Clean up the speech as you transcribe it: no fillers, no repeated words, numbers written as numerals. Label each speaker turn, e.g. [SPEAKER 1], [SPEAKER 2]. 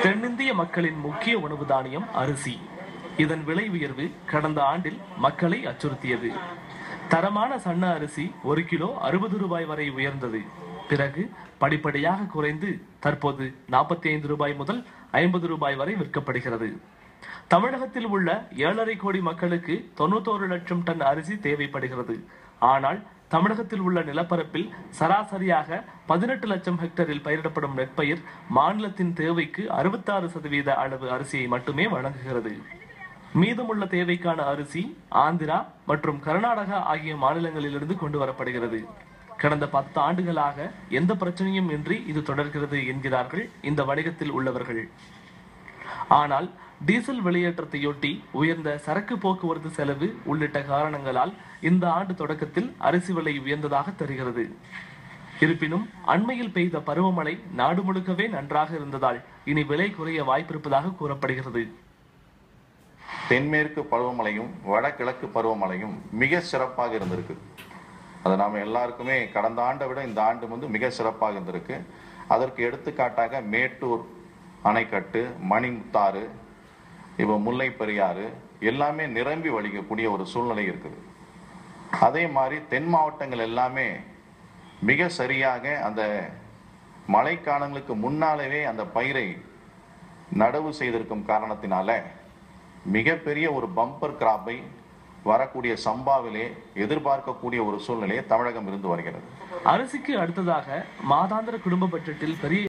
[SPEAKER 1] தென்னிந்திய மக்களின் முக்கிய உணவு தானியம் அரிசி. இதன் விலை உயர்வு கடந்த ஆண்டில் மக்களை அச்சுறுத்தியது. தரமான சன்ன அரிசி 1 கிலோ 60 ரூபாய் வரை உயர்ந்தது. பிறகு படிப்படியாக குறைந்து தற்போது 45 ரூபாய் முதல் 50 ரூபாய் வரை விற்கப்படுகிறது. தமிழகத்தில் உள்ள 7.5 கோடி மக்களுக்கு 91 லட்சம் டன் அரிசி தேவைப்படுகிறது. ஆனால் தமிழகத்தில் உள்ள நிலப்பரப்பில் சராசரியாக 18 லட்சம் ஹெக்டரில் பயிரிடப்படும் நெற்பயிர் மாநிலத்தின் தேவைக்கு 66% அளவு அரிசியை மட்டுமே வழங்குகிறது. மீதமுள்ள தேவைக்கான அரிசி ஆந்திரா மற்றும் கர்நாடகா ஆகிய மாநிலங்களிலிருந்து கொண்டு வரப்படுகிறது. கடந்த 10 ஆண்டுகளாக எந்த பிரச்சனையும் இன்றி இது தொடர்கிறது என்கிறார்கள் இந்த வணிகத்தில் உள்ளவர்கள். ஆனால் டீசல் வெளியேற்றத்தையொட்டி உயர்ந்த சரக்கு போக்குவரத்து செலவு உள்ளிட்ட காரணங்களால் இந்த ஆண்டு தொடக்கத்தில் அரிசி விலை உயர்ந்ததாக தெரிகிறது. இருப்பினும் அண்மையில் பெய்த பருவமழை நாடு முழுக்கவே நன்றாக இருந்ததால் இனி விலை குறைய வாய்ப்பிருப்பதாக கூறப்படுகிறது.
[SPEAKER 2] தென்மேற்கு பருவமழையும் வடகிழக்கு பருவமழையும் மிக சிறப்பாக இருந்திருக்கு. அதை நாம் எல்லாருக்குமே கடந்த ஆண்டை விட இந்த ஆண்டு மிக சிறப்பாக இருந்திருக்கு. அதற்கு எடுத்துக்காட்டாக மேட்டூர் அணைக்கட்டு, மணிமுத்தாறு, இப்போ முல்லை பெரியாறு எல்லாமே நிரம்பி வழிக்கக்கூடிய ஒரு சூழ்நிலை இருக்குது. அதே மாதிரி தென் மாவட்டங்கள் எல்லாமே மிக சரியாக அந்த மழைக்காலங்களுக்கு முன்னாலேயே அந்த பயிரை நடவு செய்திருக்கும் காரணத்தினால மிகப்பெரிய ஒரு பம்பர் கிராப்பை வரக்கூடிய சம்பாவிலே எதிர்பார்க்கக்கூடிய ஒரு சூழ்நிலையை தமிழகம் இருந்து வருகிறது.
[SPEAKER 1] அரிசிக்கு அடுத்ததாக மாதாந்திர குடும்ப பட்ஜெட்டில் பெரிய